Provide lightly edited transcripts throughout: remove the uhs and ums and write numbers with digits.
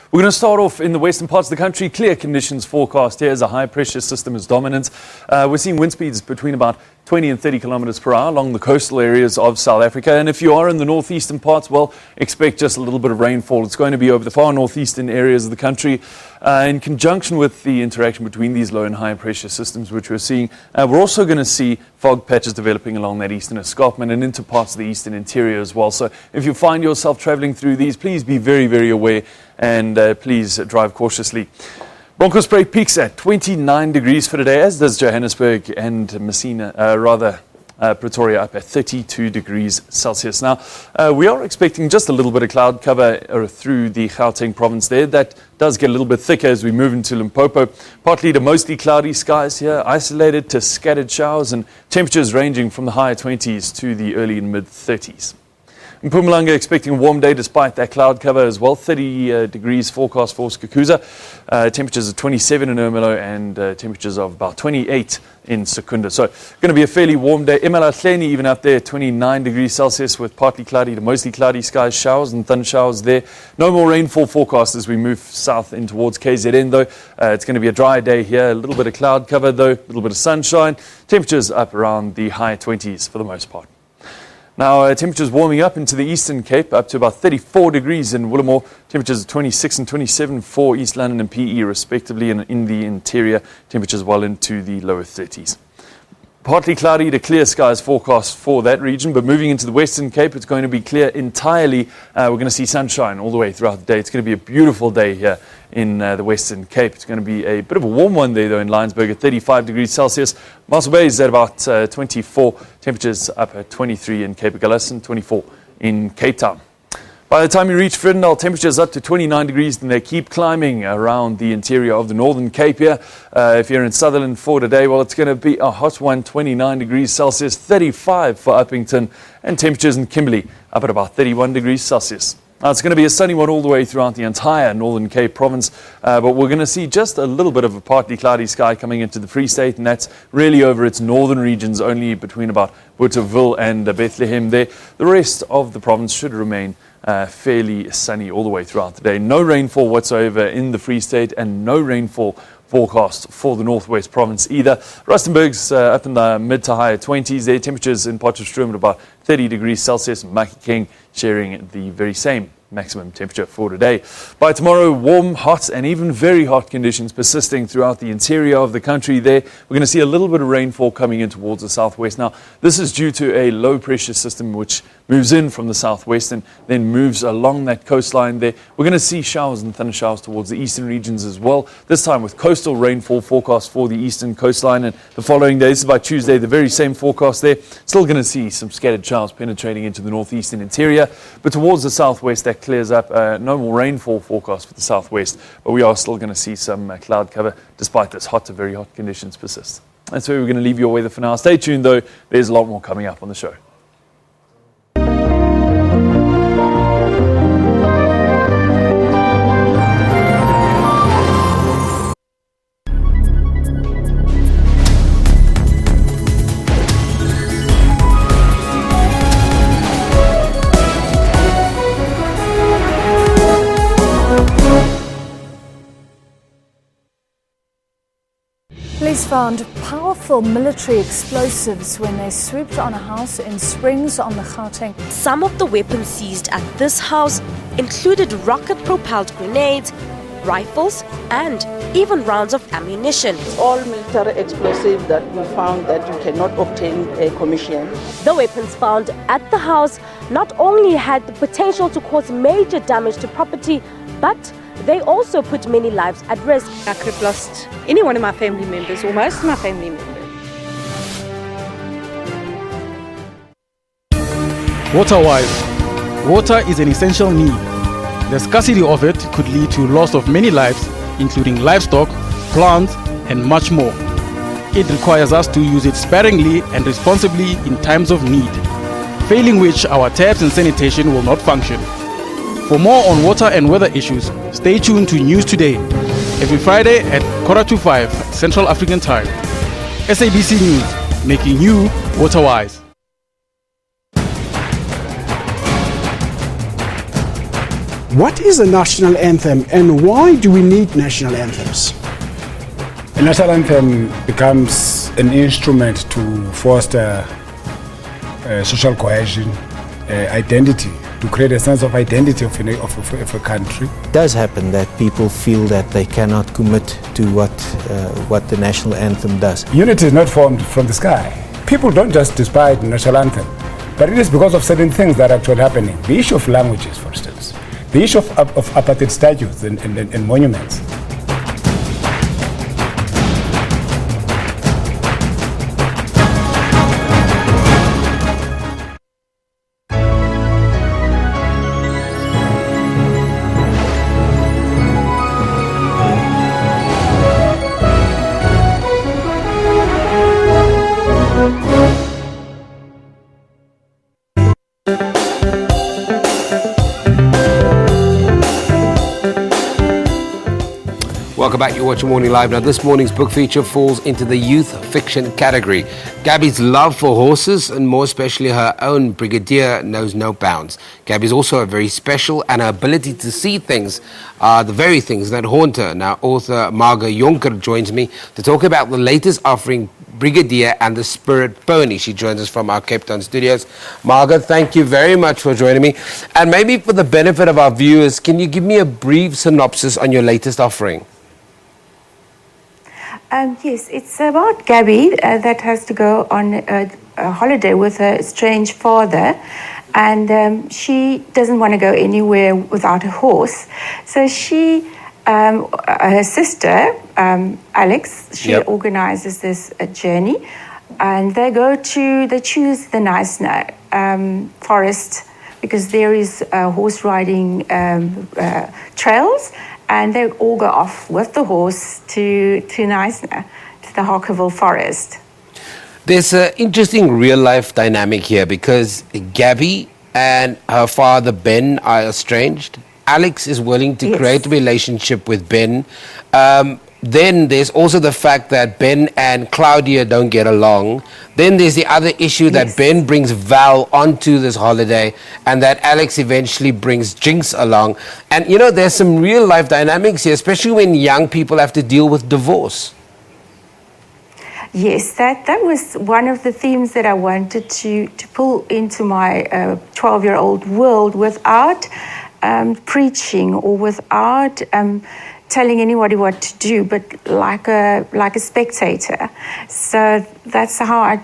We're going to start off in the western parts of the country. Clear conditions forecast here as a high pressure system is dominant. We're seeing wind speeds between about 20 and 30 kilometers per hour along the coastal areas of South Africa. And if you are in the northeastern parts, well, expect just a little bit of rainfall. It's going to be over the far northeastern areas of the country. In conjunction with the interaction between these low and high pressure systems, which we're seeing, we're also going to see fog patches developing along that eastern escarpment and into parts of the eastern interior as well. So if you find yourself traveling through these, please be very, very aware and please drive cautiously. Bronkhorstspruit peaks at 29 degrees for today, as does Johannesburg and Pretoria up at 32 degrees Celsius. Now, we are expecting just a little bit of cloud cover through the Gauteng province there. That does get a little bit thicker as we move into Limpopo. Partly to mostly cloudy skies here, isolated to scattered showers, and temperatures ranging from the high 20s to the early and mid 30s. In Mpumalanga, expecting a warm day despite that cloud cover as well. 30 degrees forecast for Skukuza. Temperatures of 27 in Ermelo and temperatures of about 28 in Secunda. So going to be a fairly warm day. Emalahleni even up there, 29 degrees Celsius with partly cloudy to mostly cloudy skies, showers and thunder showers there. No more rainfall forecast as we move south in towards KZN though. It's going to be a dry day here. A little bit of cloud cover though, a little bit of sunshine. Temperatures up around the high 20s for the most part. Now, temperatures warming up into the Eastern Cape, up to about 34 degrees in Willamore. Temperatures of 26 and 27 for East London and PE, respectively, and in the interior, temperatures well into the lower 30s. Partly cloudy to clear skies forecast for that region, but moving into the Western Cape, it's going to be clear entirely. We're going to see sunshine all the way throughout the day. It's going to be a beautiful day here in the Western Cape. It's going to be a bit of a warm one there, though, in Lionsburg at 35 degrees Celsius. Mossel Bay is at about 24. Temperatures up at 23 in Cape Agulhas and 24 in Cape Town. By the time you reach Vredendal, temperatures up to 29 degrees, and they keep climbing around the interior of the Northern Cape here. If you're in Sutherland for today, well, it's going to be a hot one, 29 degrees Celsius, 35 for Uppington, and temperatures in Kimberley up at about 31 degrees Celsius. Now, it's going to be a sunny one all the way throughout the entire Northern Cape province, but we're going to see just a little bit of a partly cloudy sky coming into the Free State, and that's really over its northern regions, only between about Bothaville and Bethlehem there. The rest of the province should remain fairly sunny all the way throughout the day. No rainfall whatsoever in the Free State and no rainfall forecast for the Northwest province either. Rustenburg's up in the mid to high 20s. Their temperatures in Potchefstroom at about 30 degrees Celsius. Mahikeng sharing the very same maximum temperature for today. By tomorrow, warm, hot and even very hot conditions persisting throughout the interior of the country there. We're going to see a little bit of rainfall coming in towards the southwest. Now, this is due to a low pressure system which moves in from the southwest and then moves along that coastline there. We're going to see showers and thunder showers towards the eastern regions as well, this time with coastal rainfall forecast for the eastern coastline, and the following days, by Tuesday, the very same forecast there. Still going to see some scattered showers penetrating into the northeastern interior, but towards the southwest that clears up. No more rainfall forecast for the southwest, but we are still going to see some cloud cover despite this hot to very hot conditions persist. That's where we're going to leave your weather for now. Stay tuned though, there's a lot more coming up on the show. Police found powerful military explosives when they swooped on a house in Springs on the Gauteng. Some of the weapons seized at this house included rocket-propelled grenades, rifles, and even rounds of ammunition. All military explosives that we found that you cannot obtain a commission. The weapons found at the house not only had the potential to cause major damage to property, but they also put many lives at risk. I could have lost any one of my family members, or most of my family members. Water-wise, water is an essential need. The scarcity of it could lead to loss of many lives, including livestock, plants, and much more. It requires us to use it sparingly and responsibly in times of need, failing which our taps and sanitation will not function. For more on water and weather issues, stay tuned to News Today, every Friday at 4:45 Central African Time. SABC News, making you What is a national anthem and why do we need national anthems? A national anthem becomes an instrument to foster social cohesion, identity, to create a sense of identity of a country. It does happen that people feel that they cannot commit to what the national anthem does. Unity is not formed from the sky. People don't just despise the national anthem, but it is because of certain things that are actually happening. The issue of languages, for instance, the issue of apartheid statues and monuments. Welcome back, you're watching Morning Live. Now this morning's book feature falls into the youth fiction category. Gabi's love for horses, and more especially her own Brigadier, knows no bounds. Gabi's also very special, and her ability to see things are the very things that haunt her. Now author Marga Jonker joins me to talk about the latest offering, Brigadier and the Spirit Pony. She joins us from our Cape Town studios. Marga, thank you very much for joining me. And maybe for the benefit of our viewers, can you give me a brief synopsis on your latest offering? Yes, it's about Gabi that has to go on a holiday with her strange father, and she doesn't want to go anywhere without a horse. So she, her sister, Alex, she organizes this journey, and they choose the Knysna forest because there is horse riding trails. And they all go off with the horse to Knysna, to the Harkerville forest. There's an interesting real-life dynamic here because Gabi and her father, Ben, are estranged. Alex is willing to create a relationship with Ben. Then there's also the fact that Ben and Claudia don't get along. Then there's the other issue that Ben brings Val onto this holiday and that Alex eventually brings Jinx along. And, you know, there's some real life dynamics here, especially when young people have to deal with divorce. Yes, that was one of the themes that I wanted to pull into my 12-year-old world without preaching or without telling anybody what to do, but like a spectator. So that's how I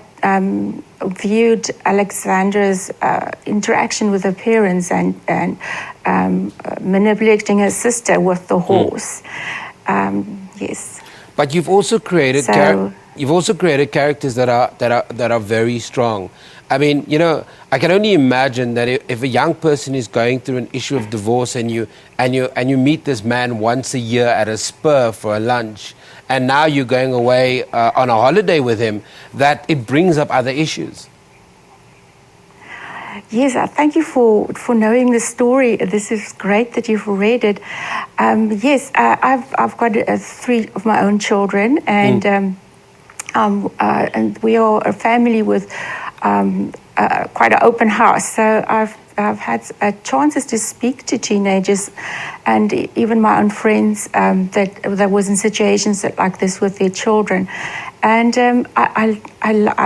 viewed Alexandra's interaction with her parents and manipulating her sister with the horse. Yes. But you've also created characters that are very strong. I mean, you know, I can only imagine that if a young person is going through an issue of divorce and you meet this man once a year at a spur for a lunch, and now you're going away on a holiday with him, that it brings up other issues. Yes, thank you for knowing the story. This is great that you've read it. Yes, I've got 3 of my own children, and we are a family with quite an open house. So I've had chances to speak to teenagers and even my own friends that was in situations like this with their children. And I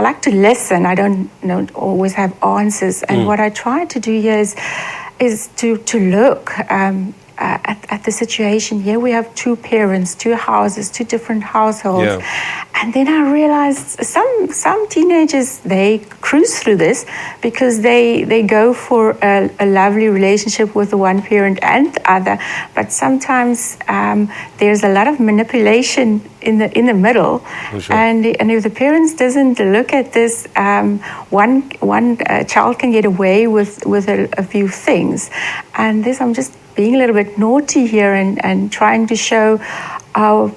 like to listen. I don't always have answers. And what I try to do here is to look at the situation. Here we have 2 parents, 2 houses, 2 different households. And then I realized some teenagers, they cruise through this because they go for a lovely relationship with the one parent and the other. But sometimes there's a lot of manipulation in the middle. Sure. And if the parents doesn't look at this, one child can get away with a few things. And this, I'm just being a little bit naughty here and trying to show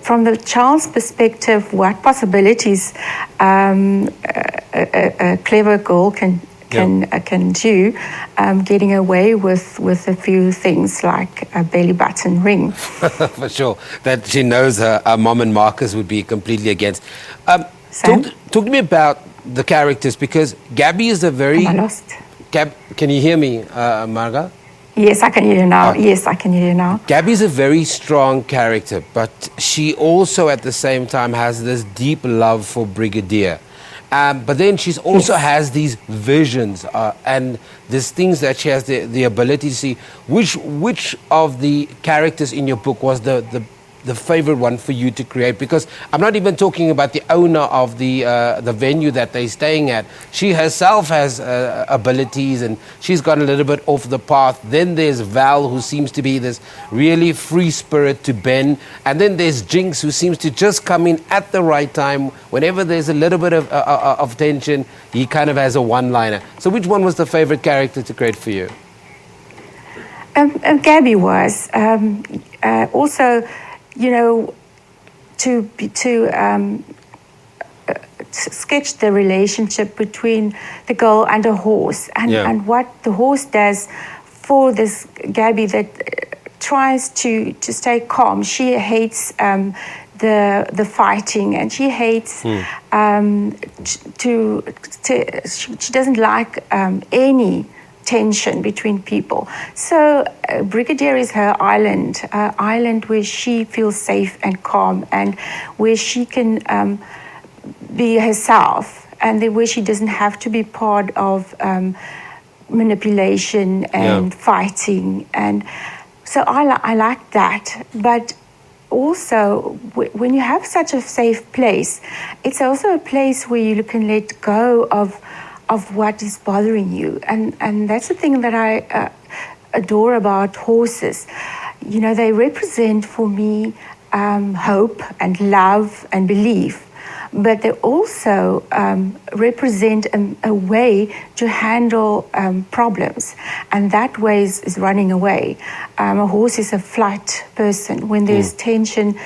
from the child's perspective what possibilities a clever girl can do, getting away with a few things like a belly button ring. For sure, that she knows her mom and Marcus would be completely against. Talk to me about the characters, because Gabi is a very... Am I lost? Can you hear me, Marga? Yes, I can hear you now. Yes, I can hear you now. Gabi's a very strong character, but she also at the same time has this deep love for Brigadier. But then she also has these visions and these things that she has the ability to see. Which of the characters in your book was the favorite one for you to create? Because I'm not even talking about the owner of the venue that they're staying at. She herself has abilities and she's gone a little bit off the path. Then there's Val, who seems to be this really free spirit to Ben. And then there's Jinx, who seems to just come in at the right time. Whenever there's a little bit of tension, he kind of has a one-liner. So which one was the favorite character to create for you? Gabi was. Also, you know, to sketch the relationship between the girl and the horse, and what the horse does for this Gabi that tries to stay calm. She hates the fighting, and she hates she doesn't like any tension between people. So Brigadier is her island where she feels safe and calm, and where she can be herself, and where she doesn't have to be part of manipulation and fighting. And so I like that. But also, when you have such a safe place, it's also a place where you can let go of what is bothering you. And that's the thing that I adore about horses. You know, they represent for me hope and love and belief, but they also represent a way to handle problems, and that way is running away. A horse is a flight person. When there's tension,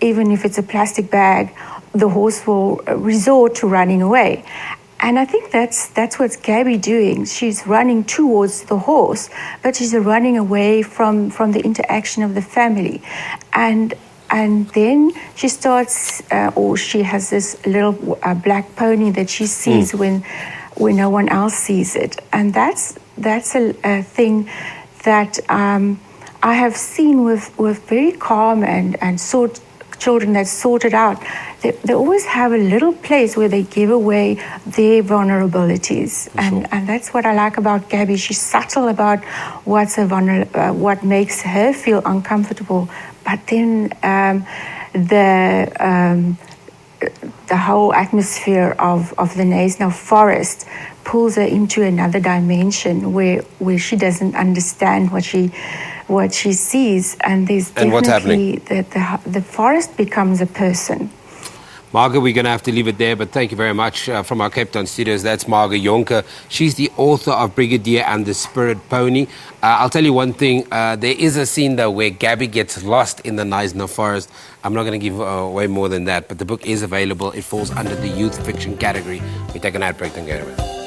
even if it's a plastic bag, the horse will resort to running away. And I think that's what's Gabi doing. She's running towards the horse, but she's running away from the interaction of the family. And then she starts, or she has this little black pony that she sees when no one else sees it. And that's a thing that I have seen with very calm and children that sort it out. They always have a little place where they give away their vulnerabilities, and that's what I like about Gabi. She's subtle about what makes her feel uncomfortable, but then the whole atmosphere of the Knysna forest pulls her into another dimension where she doesn't understand what she sees, and there's definitely the forest becomes a person. Marga, we're going to have to leave it there, but thank you very much from our Cape Town studios. That's Marga Jonker. She's the author of Brigadier and the Spirit Pony. I'll tell you one thing. There is a scene, though, where Gabi gets lost in the Knysna forest. I'm not going to give away more than that, but the book is available. It falls under the youth fiction category. We take an ad break and get it.